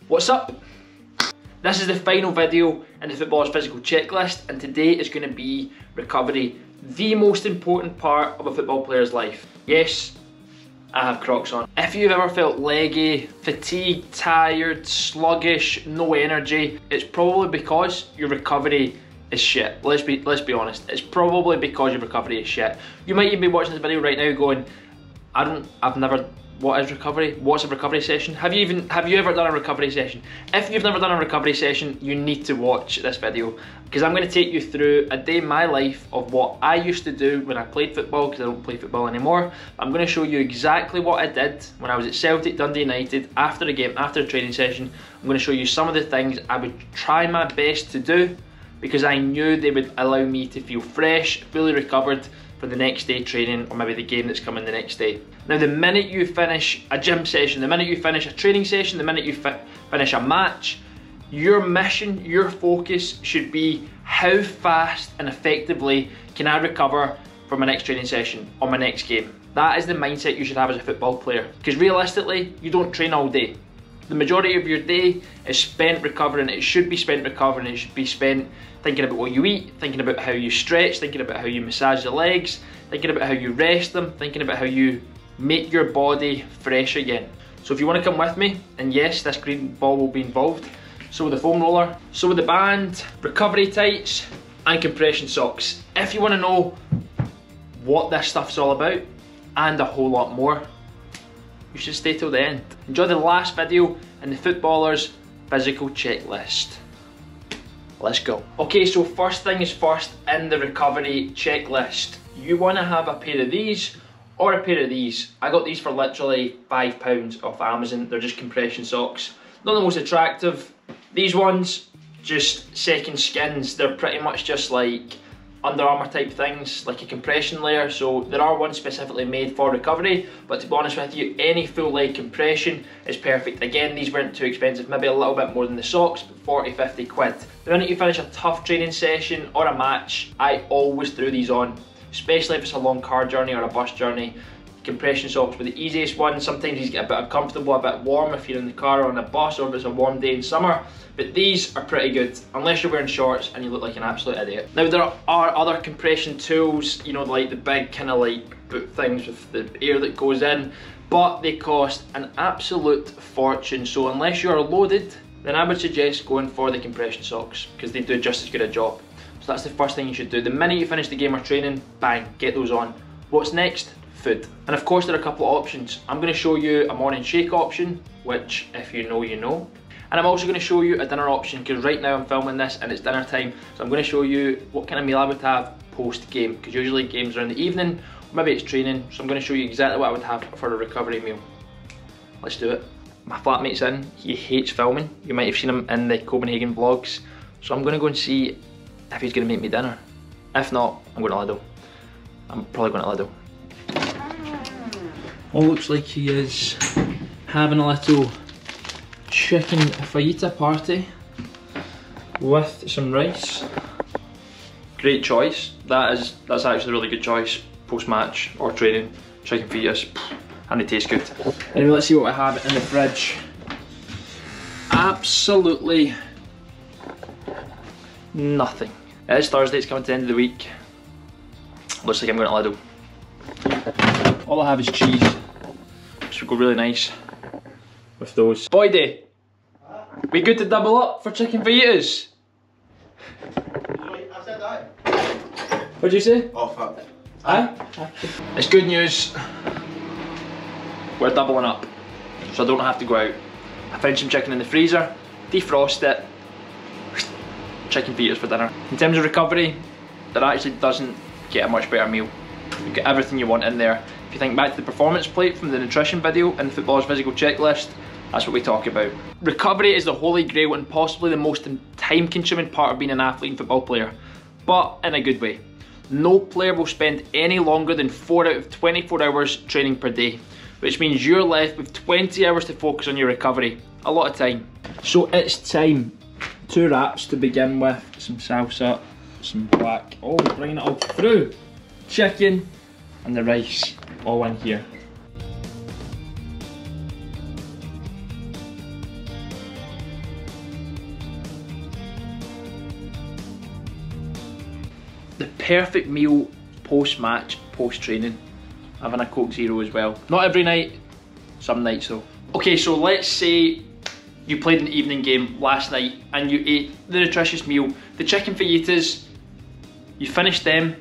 What's up? This is the final video in the footballer's physical checklist, and today is going to be recovery, the most important part of a football player's life. Yes, I have Crocs on. If you've ever felt leggy, fatigued, tired, sluggish, no energy, it's probably because your recovery is shit. Let's be honest. It's probably because your recovery is shit. You might even be watching this video right now going, what is recovery? What's a recovery session? Have you ever done a recovery session? If you've never done a recovery session, you need to watch this video, because I'm going to take you through a day in my life of what I used to do when I played football, because I don't play football anymore. I'm going to show you exactly what I did when I was at Celtic Dundee United after a game, after a training session. I'm going to show you some of the things I would try my best to do, because I knew they would allow me to feel fresh, fully recovered for the next day training, or maybe the game that's coming the next day. Now, the minute you finish a gym session, the minute you finish a training session, the minute you finish a match, your mission, your focus should be how fast and effectively can I recover for my next training session or my next game. That is the mindset you should have as a football player, because realistically, you don't train all day. The majority of your day is spent recovering. It should be spent recovering. It should be spent thinking about what you eat, thinking about how you stretch, thinking about how you massage the legs, thinking about how you rest them, thinking about how you make your body fresh again. So if you want to come with me, and yes, this green ball will be involved, so with the foam roller, so with the band, recovery tights, and compression socks. If you want to know what this stuff's all about, and a whole lot more, you should stay till the end. Enjoy the last video in the footballer's physical checklist. Let's go. Okay, so first thing is first in the recovery checklist. You want to have a pair of these or a pair of these. I got these for literally £5 off Amazon. They're just compression socks. Not the most attractive. These ones, just second skins. They're pretty much just like Under Armour type things, like a compression layer. So there are ones specifically made for recovery, but to be honest with you, any full leg compression is perfect. Again, these weren't too expensive, maybe a little bit more than the socks, but 40-50 quid. The minute you finish a tough training session or a match, I always throw these on, especially if it's a long car journey or a bus journey. Compression socks were the easiest one. Sometimes these get a bit uncomfortable, a bit warm if you're in the car or on a bus, or if it's a warm day in summer, but these are pretty good, unless you're wearing shorts and you look like an absolute idiot. Now, there are other compression tools, you know, like the big kind of like boot things with the air that goes in, but they cost an absolute fortune. So unless you're loaded, then I would suggest going for the compression socks, because they do just as good a job. So that's the first thing you should do. The minute you finish the game or training, bang, get those on. What's next? Food. And of course there are a couple of options. I'm going to show you a morning shake option, which if you know, you know. And I'm also going to show you a dinner option, because right now I'm filming this and it's dinner time. So I'm going to show you what kind of meal I would have post game, because usually games are in the evening, or maybe it's training. So I'm going to show you exactly what I would have for a recovery meal. Let's do it. My flatmate's in, he hates filming. You might have seen him in the Copenhagen vlogs. So I'm going to go and see if he's going to make me dinner. If not, I'm going to Lidl. I'm probably going to Lidl. Oh, looks like he is having a little chicken fajita party with some rice. Great choice. That's actually a really good choice. Post-match or training, chicken fajitas, and they taste good. Anyway, let's see what I have in the fridge. Absolutely nothing. It is Thursday, it's coming to the end of the week. Looks like I'm going to Lidl. All I have is cheese, which would go really nice with those. Boydie, we good to double up for chicken fajitas? I said aye. What'd you say? Oh fuck. Aye? It's good news. We're doubling up, so I don't have to go out. I found some chicken in the freezer, defrost it, chicken fajitas for dinner. In terms of recovery, there actually doesn't get a much better meal. You get everything you want in there. If you think back to the performance plate from the nutrition video in the footballer's physical checklist, that's what we talk about. Recovery is the holy grail and possibly the most time-consuming part of being an athlete and football player, but in a good way. No player will spend any longer than 4 out of 24 hours training per day, which means you're left with 20 hours to focus on your recovery. A lot of time. So it's time. 2 wraps to begin with, some salsa, some black, oh, bringing it all through. Chicken and the rice all in here. the perfect meal post-match, post-training. Having a Coke Zero as well. Not every night, some nights though. Okay, so let's say you played an evening game last night and you ate the nutritious meal. The chicken fajitas, you finished them,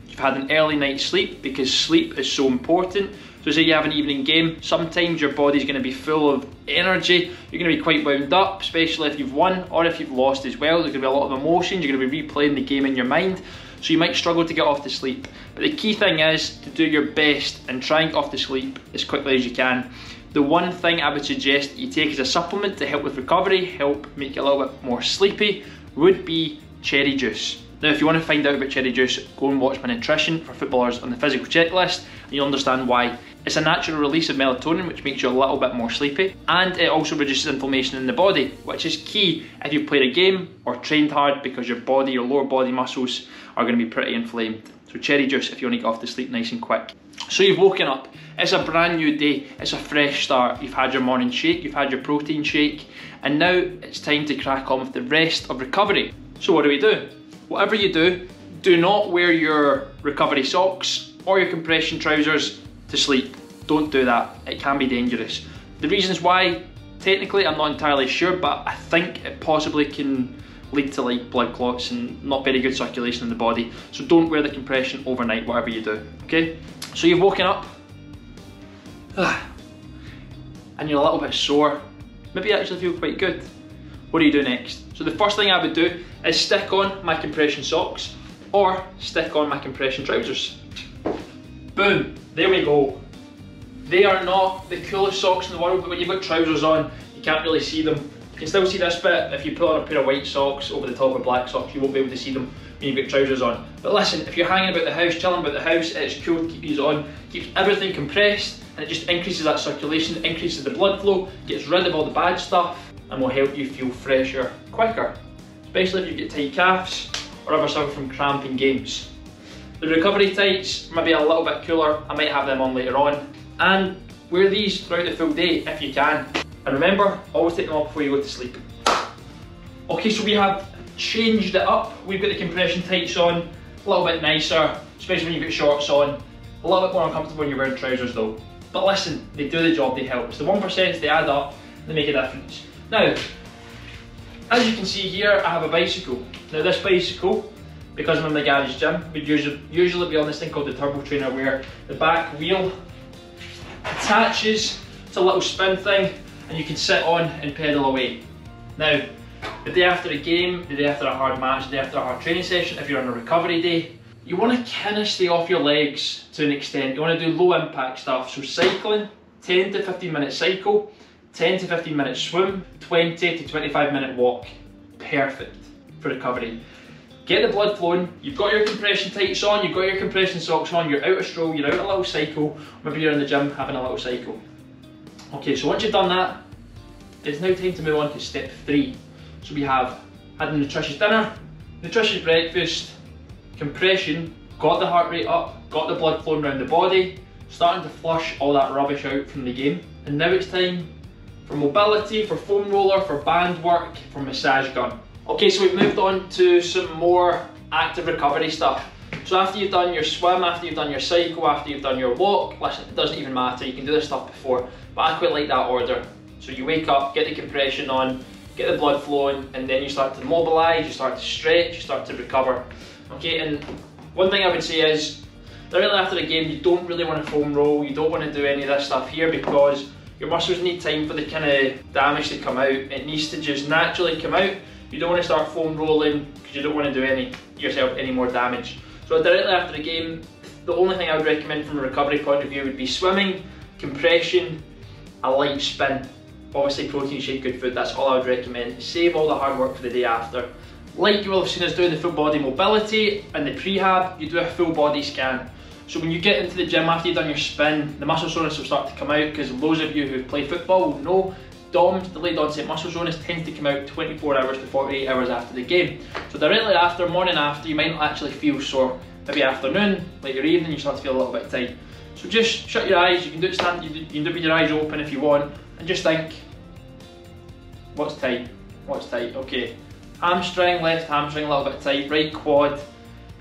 you've had an early night's sleep because sleep is so important. So say you have an evening game, sometimes your body's going to be full of energy, you're going to be quite wound up, especially if you've won or if you've lost as well. There's going to be a lot of emotions, you're going to be replaying the game in your mind, so you might struggle to get off to sleep. But the key thing is to do your best and try and get off to sleep as quickly as you can. The one thing I would suggest that you take as a supplement to help with recovery, help make you a little bit more sleepy, would be cherry juice. Now if you want to find out about cherry juice, go and watch my nutrition for footballers on the physical checklist and you'll understand why. It's a natural release of melatonin which makes you a little bit more sleepy, and it also reduces inflammation in the body, which is key if you've played a game or trained hard, because your body, your lower body muscles are going to be pretty inflamed. So cherry juice if you want to get off to sleep nice and quick. So you've woken up, it's a brand new day, it's a fresh start, you've had your morning shake, you've had your protein shake, and now it's time to crack on with the rest of recovery. So what do? Whatever you do, do not wear your recovery socks or your compression trousers to sleep. Don't do that, it can be dangerous. The reasons why, technically I'm not entirely sure, but I think it possibly can lead to like blood clots and not very good circulation in the body. So don't wear the compression overnight, whatever you do, okay? So you've woken up, and you're a little bit sore. Maybe you actually feel quite good. What do you do next? So the first thing I would do is stick on my compression socks or stick on my compression trousers. Boom, there we go. They are not the coolest socks in the world, but when you've got trousers on, you can't really see them. You can still see this bit. If you put on a pair of white socks over the top of black socks, you won't be able to see them when you've got trousers on. But listen, if you're hanging about the house, chilling about the house, it's cool to keep these on. Keeps everything compressed, and it just increases that circulation, increases the blood flow, gets rid of all the bad stuff, and will help you feel fresher quicker. Especially if you get tight calves or ever suffer from cramp in games. The recovery tights, maybe a little bit cooler, I might have them on later on. And wear these throughout the full day if you can. And remember, always take them off before you go to sleep. Okay, so we have changed it up. We've got the compression tights on, a little bit nicer, especially when you've got shorts on. A little bit more uncomfortable when you're wearing trousers though. But listen, they do the job, they help. It's the 1%, they add up, they make a difference. Now, as you can see here, I have a bicycle. Now this bicycle, because I'm in the garage gym, would usually be on this thing called the Turbo Trainer, where the back wheel attaches to a little spin thing and you can sit on and pedal away. Now, the day after a game, the day after a hard match, the day after a hard training session, if you're on a recovery day, you want to kind of stay off your legs to an extent. You want to do low impact stuff. So cycling, 10 to 15 minute cycle, 10 to 15 minute swim, 20 to 25 minute walk. Perfect for recovery. Get the blood flowing, you've got your compression tights on, you've got your compression socks on, you're out a stroll, you're out a little cycle, maybe you're in the gym having a little cycle. Okay, so once you've done that, it's now time to move on to step 3. So we have had a nutritious dinner, nutritious breakfast, compression, got the heart rate up, got the blood flowing around the body, starting to flush all that rubbish out from the game. And now it's time for mobility, for foam roller, for band work, for massage gun. Okay, so we've moved on to some more active recovery stuff. So after you've done your swim, after you've done your cycle, after you've done your walk, listen, it doesn't even matter, you can do this stuff before, but I quite like that order. So you wake up, get the compression on, get the blood flowing, and then you start to mobilise, you start to stretch, you start to recover. Okay, and one thing I would say is, directly after the game, you don't really want to foam roll, you don't want to do any of this stuff here, because your muscles need time for the kind of damage to come out. It needs to just naturally come out. You don't want to start foam rolling because you don't want to do yourself any more damage. So directly after the game, the only thing I would recommend from a recovery point of view would be swimming, compression, a light spin. Obviously protein shake, good food, that's all I would recommend. Save all the hard work for the day after. Like you will have seen us doing the full body mobility and the prehab, you do a full body scan. So when you get into the gym after you've done your spin, the muscle soreness will start to come out, because those of you who play football will know DOMS, delayed onset muscle soreness, tends to come out 24 hours to 48 hours after the game. So directly after, morning after, you might not actually feel sore. Maybe afternoon, like your evening, you start to feel a little bit tight. So just shut your eyes, you can do it you can do it with your eyes open if you want, and just think, what's tight? What's tight? Okay. Hamstring, left hamstring a little bit tight, right quad,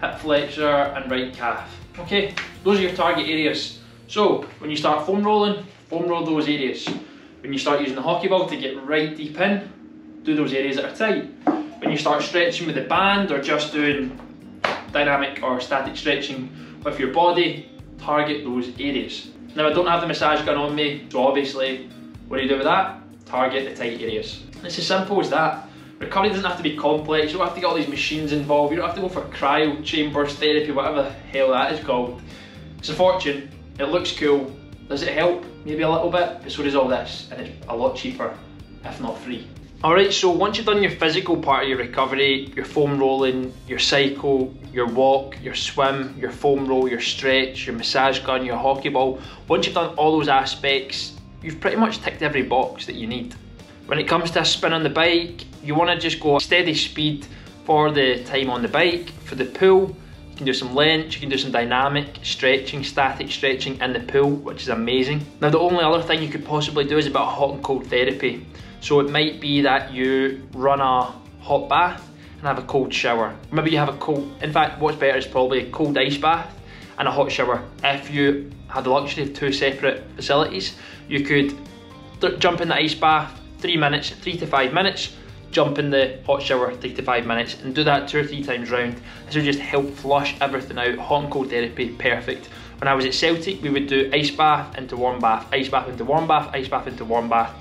hip flexor and right calf. Okay, those are your target areas. So when you start foam roll those areas. When you start using the hockey ball to get right deep in, do those areas that are tight. When you start stretching with the band or just doing dynamic or static stretching with your body, target those areas. Now I don't have the massage gun on me, so obviously what do you do with that? Target the tight areas. It's as simple as that. Recovery doesn't have to be complex, you don't have to get all these machines involved, you don't have to go for cryo chambers therapy, whatever the hell that is called. It's a fortune, it looks cool. Does it help? Maybe a little bit, but so does all this, and it's a lot cheaper, if not free. Alright, so once you've done your physical part of your recovery, your foam rolling, your cycle, your walk, your swim, your foam roll, your stretch, your massage gun, your hockey ball, once you've done all those aspects, you've pretty much ticked every box that you need. When it comes to a spin on the bike, you want to just go steady speed for the time on the bike. For the pool, you can do some length, you can do some dynamic stretching, static stretching in the pool, which is amazing. Now the only other thing you could possibly do is a bit of hot and cold therapy. So it might be that you run a hot bath and have a cold shower. Maybe you have a cold, in fact what's better is probably a cold ice bath and a hot shower. If you had the luxury of 2 separate facilities, you could jump in the ice bath 3 minutes, 3 to 5 minutes, jump in the hot shower 3 to 5 minutes, and do that 2 or 3 times round. This will just help flush everything out. Hot and cold therapy, perfect. When I was at Celtic, we would do ice bath into warm bath, ice bath into warm bath, ice bath into warm bath.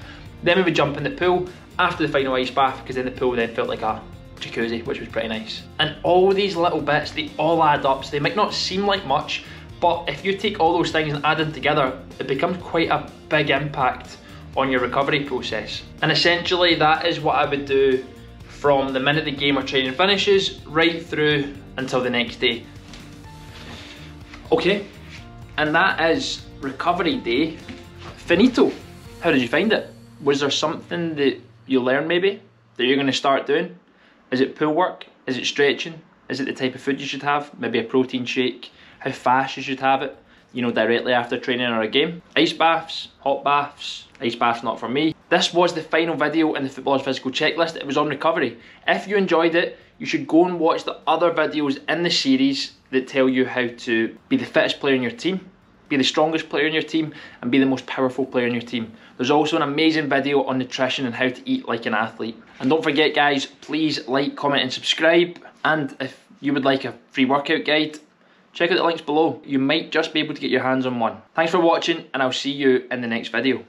Then we would jump in the pool after the final ice bath, because then the pool then felt like a jacuzzi, which was pretty nice. And all these little bits, they all add up. So they might not seem like much, but if you take all those things and add them together, it becomes quite a big impact on your recovery process. And essentially that is what I would do from the minute the game or training finishes right through until the next day. Okay, and that is recovery day finito. How did you find it? Was there something that you learned maybe that you're going to start doing? Is it pool work? Is it stretching? Is it the type of food you should have? Maybe a protein shake? How fast you should have it? You know, directly after training or a game? Ice baths, hot baths, ice baths not for me. This was the final video in the Footballer's Physical Checklist. It was on recovery. If you enjoyed it, you should go and watch the other videos in the series that tell you how to be the fittest player in your team, be the strongest player in your team, and be the most powerful player in your team. There's also an amazing video on nutrition and how to eat like an athlete. And don't forget guys, please like, comment and subscribe. And if you would like a free workout guide, check out the links below. You might just be able to get your hands on one. Thanks for watching, and I'll see you in the next video.